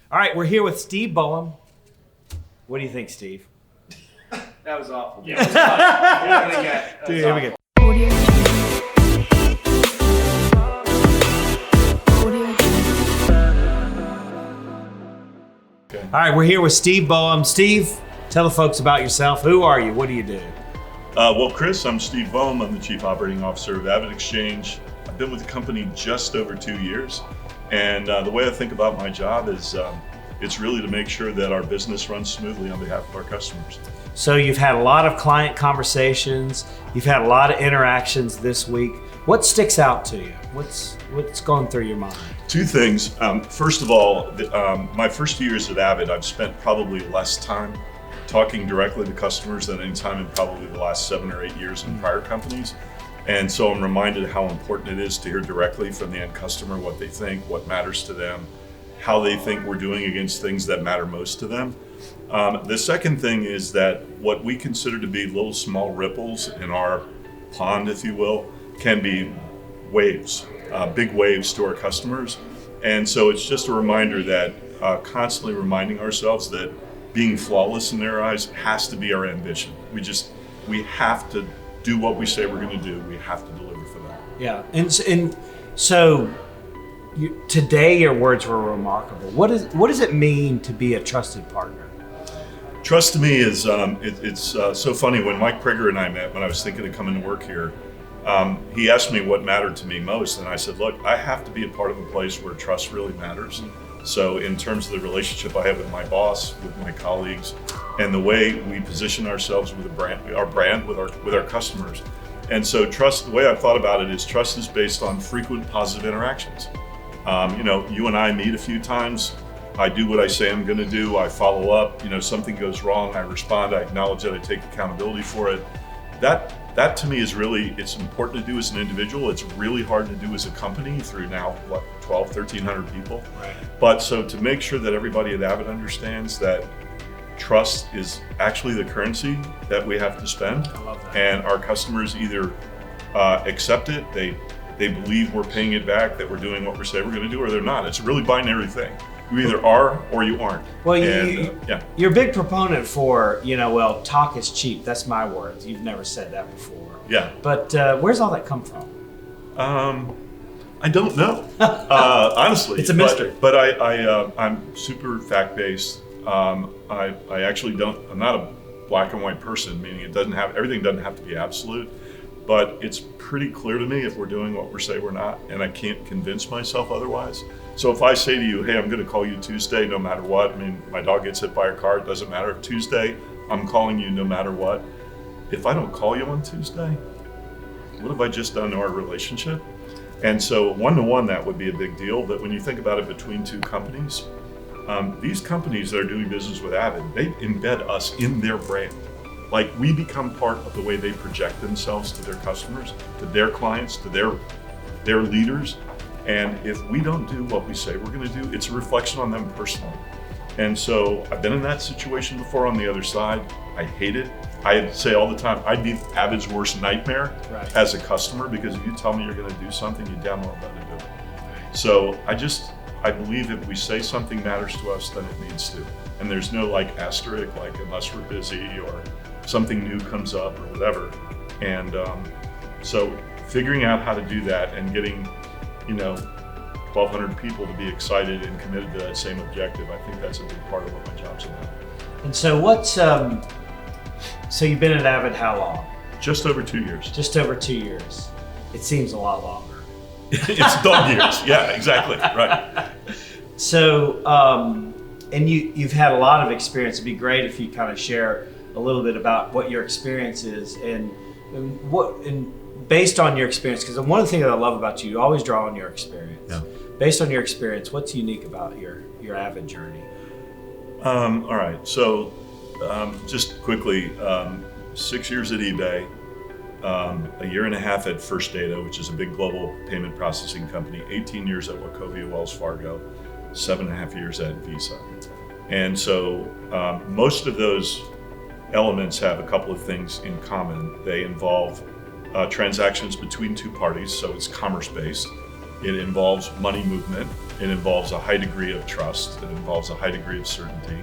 All right, we're here with Steve Boehm. What do you think, Steve? That was awful. Yeah, it was fun. Dude, here we go. Okay. All right, we're here with Steve Boehm. Steve, tell the folks about yourself. Who are you? What do you do? Well, Chris, I'm Steve Boehm. I'm the Chief Operating Officer of AvidXchange. I've been with the company just over 2 years. And the way I think about my job is it's really to make sure that our business runs smoothly on behalf of our customers. So you've had a lot of client conversations. You've had a lot of interactions this week. What sticks out to you? What's going through your mind? Two things. First of all, my first few years at Avid, I've spent probably less time talking directly to customers than any time in probably the last 7 or 8 years in prior companies. And so I'm reminded how important it is to hear directly from the end customer what they think, what matters to them, how they think we're doing against things that matter most to them. The second thing is that what we consider to be little small ripples in our pond, if you will, can be waves, big waves to our customers. And so it's just a reminder that constantly reminding ourselves that being flawless in their eyes has to be our ambition. We have to do what we say we're going to do. We have to deliver for them. Yeah, and so today your words were remarkable. What does it mean to be a trusted partner? Trust to me is it's so funny. When Mike Prager and I met, when I was thinking of coming to work here, he asked me what mattered to me most, and I said, look, I have to be a part of a place where trust really matters. So in terms of the relationship I have with my boss, with my colleagues, and the way we position ourselves with our brand with our customers. And so trust, the way I've thought about it is trust is based on frequent positive interactions. You and I meet a few times. I do what I say I'm going to do. I follow up. Something goes wrong, I respond. I acknowledge that I take accountability for it. That to me is really, it's important to do as an individual. It's really hard to do as a company through now, 1,300 people. Right. But so to make sure that everybody at Avid understands that trust is actually the currency that we have to spend. I love that. And our customers either accept it, they believe we're paying it back, that we're doing what we say we're going to do, or they're not. It's a really binary thing. You either are or you aren't. Well, yeah. You're a big proponent for, talk is cheap. That's my words. You've never said that before. Yeah. But where's all that come from? I don't know, honestly. It's a mystery. But I'm super fact-based. I actually I'm not a black and white person, meaning everything doesn't have to be absolute, but it's pretty clear to me if we're doing what we say we're not, and I can't convince myself otherwise. So if I say to you, hey, I'm going to call you Tuesday no matter what, I mean, my dog gets hit by a car, it doesn't matter. Tuesday, I'm calling you no matter what. If I don't call you on Tuesday, what have I just done to our relationship? And so one-to-one, that would be a big deal. But when you think about it between two companies, these companies that are doing business with Avid, they embed us in their brand. Like, we become part of the way they project themselves to their customers, to their clients, to their leaders. And if we don't do what we say we're going to do, it's a reflection on them personally. And so I've been in that situation before on the other side. I hate it. I say all the time, I'd be Avid's worst nightmare as a customer, because if you tell me you're going to do something, you damn well better do it. So I believe if we say something matters to us, then it needs to. And there's no asterisk, unless we're busy or something new comes up or whatever. And so figuring out how to do that and getting 1,200 people to be excited and committed to that same objective, I think that's a big part of what my job's about. And so so you've been at Avid how long? Just over 2 years. Just over 2 years. It seems a lot longer. It's dog years. Yeah, exactly. Right. So, and you've had a lot of experience. It'd be great if you kind of share a little bit about what your experience is and based on your experience, because one of the things that I love about you always draw on your experience. Yeah. Based on your experience, what's unique about your Avid journey? All right. So, just quickly, 6 years at eBay, a year and a half at First Data, which is a big global payment processing company, 18 years at Wachovia Wells Fargo, 7.5 years at Visa. And so most of those elements have a couple of things in common. They involve transactions between two parties, so it's commerce-based. It involves money movement. It involves a high degree of trust. It involves a high degree of certainty.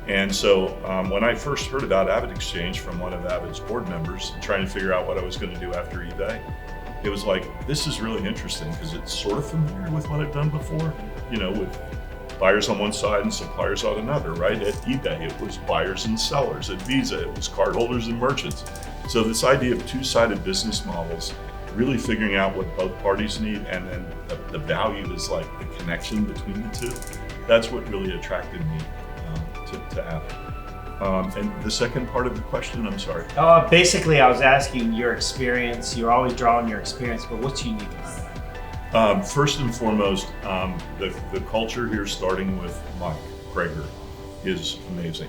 And so when I first heard about AvidXchange from one of Avid's board members and trying to figure out what I was going to do after eBay, it was like, this is really interesting because it's sort of familiar with what I've done before, with buyers on one side and suppliers on another, right? At eBay, it was buyers and sellers. At Visa, it was cardholders and merchants. So this idea of two-sided business models, really figuring out what both parties need, and then the value is like the connection between the two. That's what really attracted me to Avid. And the second part of the question, I'm sorry. Basically, I was asking your experience. You're always drawing your experience, but what's unique about that? First and foremost, the culture here, starting with Mike Greger, is amazing.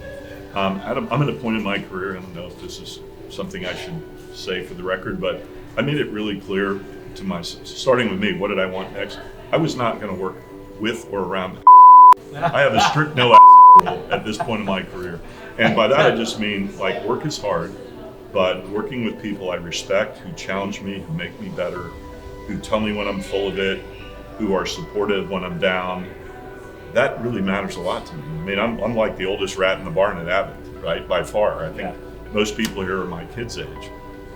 Adam, I'm at a point in my career, I don't know if this is something I should say for the record, but I made it really clear to starting with me, what did I want next? I was not going to work with or around. I have a strict no rule at this point in my career. And by that, I just mean like work is hard, but working with people I respect, who challenge me, who make me better, who tell me when I'm full of it, who are supportive when I'm down, that really matters a lot to me. I mean, I'm like the oldest rat in the barn at Avid, right? By far. I think most people here are my kids' age.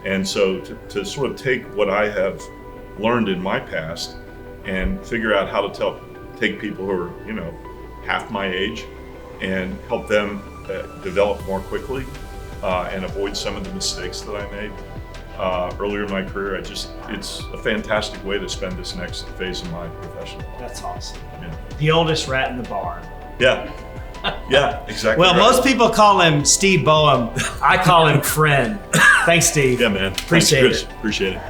And so to sort of take what I have learned in my past and figure out how to take people who are, half my age and help them develop more quickly and avoid some of the mistakes that I made earlier in my career. It's a fantastic way to spend this next phase of my profession. That's awesome. Yeah. The oldest rat in the barn. Yeah. Yeah, exactly. Well, right. most people call him Steve Boehm. I call him friend. Thanks, Steve. Yeah, man. Appreciate Thanks, it. Chris. Appreciate it.